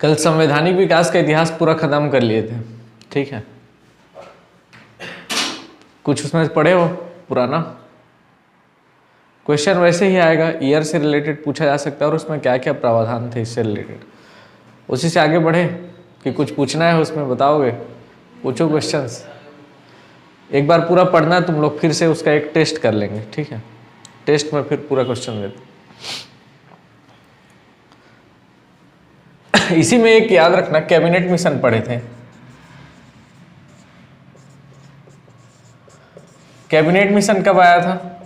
कल संवैधानिक विकास का इतिहास पूरा खत्म कर लिए थे, ठीक है। कुछ उसमें पढ़े हो पुराना? क्वेश्चन वैसे ही आएगा, ईयर से रिलेटेड पूछा जा सकता है और उसमें क्या क्या प्रावधान थे इससे रिलेटेड। उसी से आगे बढ़े कि कुछ पूछना है उसमें, बताओगे? पूछो क्वेश्चंस। एक बार पूरा पढ़ना है तुम लोग, फिर से उसका एक टेस्ट कर लेंगे, ठीक है। टेस्ट में फिर पूरा क्वेश्चन देते। इसी में एक याद रखना, कैबिनेट मिशन पढ़े थे। कैबिनेट मिशन कब आया था?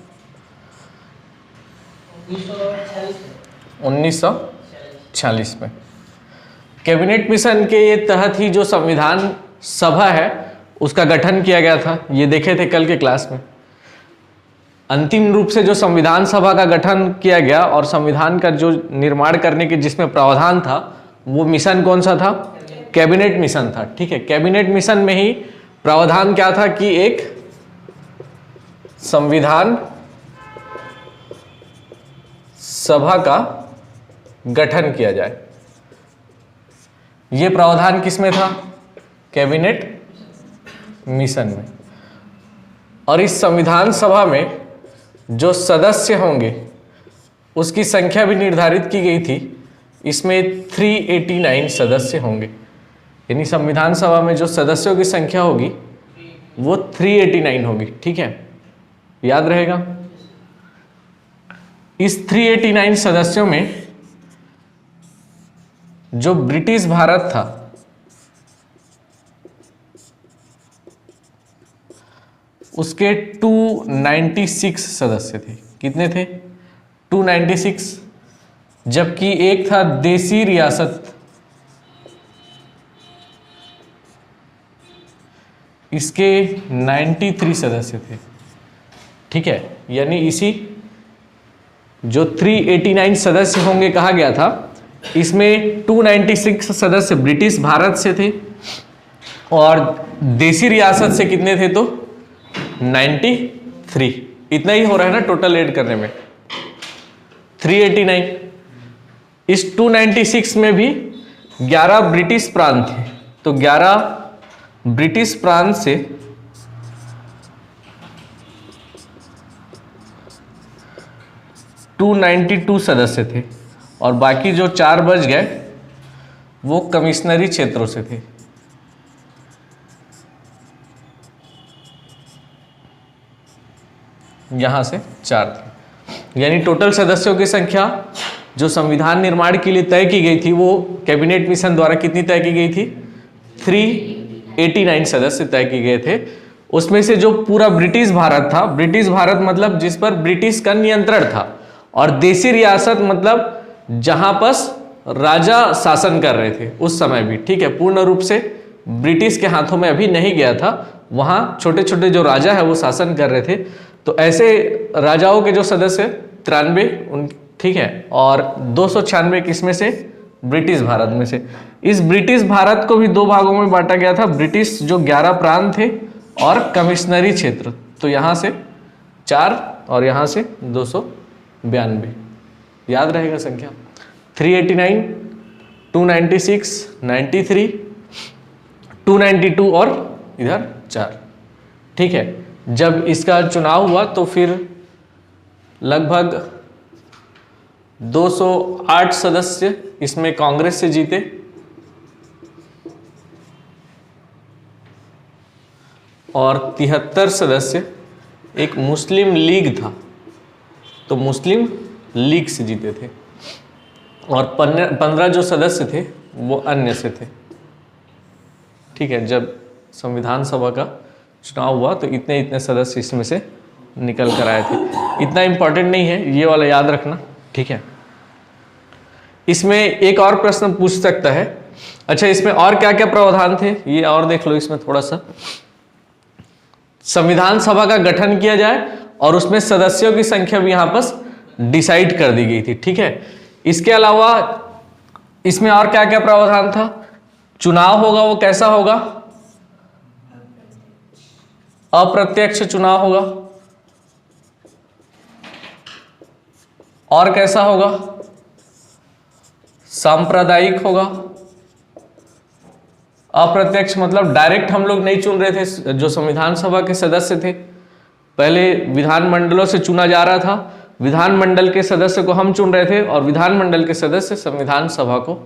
1946 में। कैबिनेट मिशन के तहत ही जो संविधान सभा है उसका गठन किया गया था, ये देखे थे कल के क्लास में। अंतिम रूप से जो संविधान सभा का गठन किया गया और संविधान का जो निर्माण करने के जिसमें प्रावधान था, वो मिशन कौन सा था? कैबिनेट मिशन था, ठीक है। कैबिनेट मिशन में ही प्रावधान क्या था कि एक संविधान सभा का गठन किया जाए। यह प्रावधान किसमें था? कैबिनेट मिशन में। और इस संविधान सभा में जो सदस्य होंगे उसकी संख्या भी निर्धारित की गई थी। इसमें 389 सदस्य होंगे, यानी संविधान सभा में जो सदस्यों की संख्या होगी वो 389 होगी, ठीक है। याद रहेगा। इस 389 सदस्यों में जो ब्रिटिश भारत था उसके 296 सदस्य थे। कितने थे? 296। जबकि एक था देसी रियासत, इसके 93 सदस्य थे, ठीक है। यानी इसी जो 389 सदस्य होंगे कहा गया था, इसमें 296 सदस्य ब्रिटिश भारत से थे और देसी रियासत से कितने थे? तो 93। इतना ही हो रहा है ना टोटल ऐड करने में, 389। इस 296 में भी 11 ब्रिटिश प्रांत थे, तो 11 ब्रिटिश प्रांत से 292 सदस्य थे और बाकी जो 4 बच गए वो कमिश्नरी क्षेत्रों से थे। यहां से 4 थे। यानी टोटल सदस्यों की संख्या जो संविधान निर्माण के लिए तय की गई थी वो कैबिनेट मिशन द्वारा कितनी तय की गई थी? 389 सदस्य तय किए गए थे। उसमें से जो पूरा ब्रिटिश भारत था, ब्रिटिश भारत मतलब जिस पर ब्रिटिश का नियंत्रण था, और देसी रियासत मतलब जहां पर राजा शासन कर रहे थे उस समय भी, ठीक है। पूर्ण रूप से ब्रिटिश के हाथों में अभी नहीं गया था, वहां छोटे छोटे जो राजा है वो शासन कर रहे थे। तो ऐसे राजाओं के जो सदस्य 93, ठीक है, और 296 किसमें से? ब्रिटिश भारत में से। इस ब्रिटिश भारत को भी 2 भागों में बांटा गया था, ब्रिटिश जो 11 प्रांत थे और कमिश्नरी क्षेत्र। तो यहां से 4 और यहां से 292। याद रहेगा संख्या। 389, 296, 93, 292 और इधर 4, ठीक है। जब इसका चुनाव हुआ तो फिर लगभग 208 सदस्य इसमें कांग्रेस से जीते और 73 सदस्य एक मुस्लिम लीग था, तो मुस्लिम लीग से जीते थे, और 15 जो सदस्य थे वो अन्य से थे, ठीक है। जब संविधान सभा का चुनाव हुआ तो इतने इतने सदस्य इसमें से निकल कर आए थे। इतना इंपॉर्टेंट नहीं है, ये वाला याद रखना, ठीक है। इसमें एक और प्रश्न पूछ सकता है, अच्छा इसमें और क्या क्या प्रावधान थे ये और देख लो। इसमें थोड़ा सा संविधान सभा का गठन किया जाए और उसमें सदस्यों की संख्या भी यहां पर डिसाइड कर दी गई थी, ठीक है। इसके अलावा इसमें और क्या क्या प्रावधान था? चुनाव होगा, वो कैसा होगा? अप्रत्यक्ष चुनाव होगा। और कैसा होगा? सांप्रदायिक होगा। अप्रत्यक्ष मतलब डायरेक्ट हम लोग नहीं चुन रहे थे, जो संविधान सभा के सदस्य थे पहले विधानमंडलों से चुना जा रहा था, विधानमंडल के सदस्य को हम चुन रहे थे और विधानमंडल के सदस्य संविधान सभा को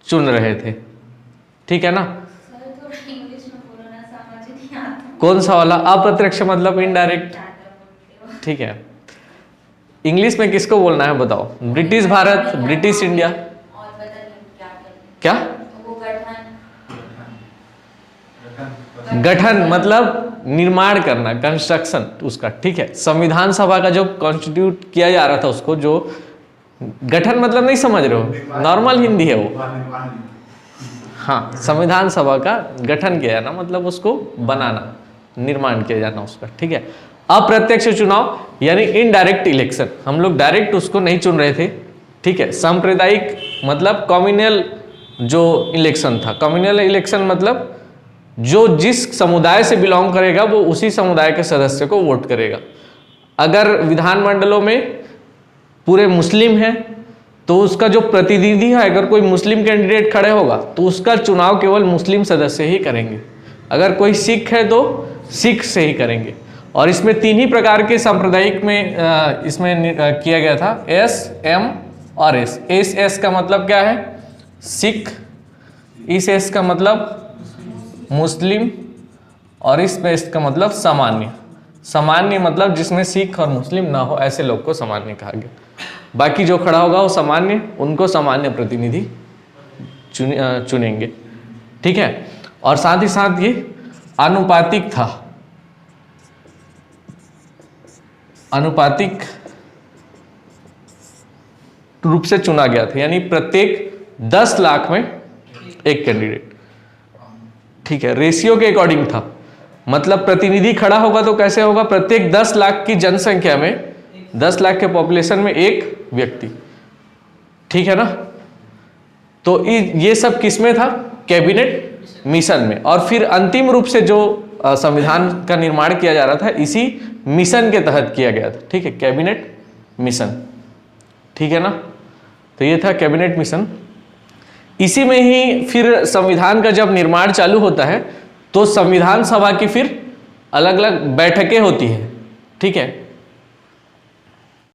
चुन रहे थे। ठीक है ना? कौन सा वाला? अप्रत्यक्ष मतलब इनडायरेक्ट। ठीक है, इंग्लिश में किसको बोलना है बताओ? ब्रिटिश भारत, ब्रिटिश इंडिया, क्या? गठन मतलब निर्माण करना, कंस्ट्रक्शन उसका। ठीक है, संविधान सभा का जो कॉन्स्टिट्यूट किया जा रहा था उसको, जो गठन मतलब नहीं समझ रहे हो, नॉर्मल हिंदी है वो। हाँ, संविधान सभा का गठन किया जाना मतलब उसको बनाना, निर्माण किया जाना उसका। ठीक है, अप्रत्यक्ष चुनाव यानी इनडायरेक्ट इलेक्शन, हम लोग डायरेक्ट उसको नहीं चुन रहे थे। ठीक है, सांप्रदायिक मतलब कम्युनल जो इलेक्शन था, कम्युनल इलेक्शन मतलब जो जिस समुदाय से बिलोंग करेगा वो उसी समुदाय के सदस्य को वोट करेगा। अगर विधानमंडलों में पूरे मुस्लिम हैं तो उसका जो प्रतिनिधि है, अगर कोई मुस्लिम कैंडिडेट खड़े होगा तो उसका चुनाव केवल मुस्लिम सदस्य ही करेंगे। अगर कोई सिख है तो सिख से ही करेंगे। और इसमें 3 ही प्रकार के सांप्रदायिक में इसमें किया गया था, एस, एम और एस। एस का मतलब क्या है? सिख। इस एस का मतलब मुस्लिम और इस एस का मतलब सामान्य। सामान्य मतलब जिसमें सिख और मुस्लिम ना हो, ऐसे लोग को सामान्य कहा गया। बाकी जो खड़ा होगा वो सामान्य, उनको सामान्य प्रतिनिधि चुनेंगे। ठीक है, और साथ ही साथ ये आनुपातिक था, आनुपातिक रूप से चुना गया था, यानी प्रत्येक 10 लाख में एक कैंडिडेट। ठीक है, रेशियो के अकॉर्डिंग था, मतलब प्रतिनिधि खड़ा होगा तो कैसे होगा? प्रत्येक 10 लाख की जनसंख्या में, 10 लाख के पॉपुलेशन में एक व्यक्ति। ठीक है ना? तो ये सब किसमें था? कैबिनेट मिशन में। और फिर अंतिम रूप से जो संविधान का निर्माण किया जा रहा था इसी मिशन के तहत किया गया था। ठीक है, कैबिनेट मिशन। ठीक है ना? तो ये था कैबिनेट मिशन। इसी में ही फिर संविधान का जब निर्माण चालू होता है तो संविधान सभा की फिर अलग अलग बैठकें होती हैं। ठीक है,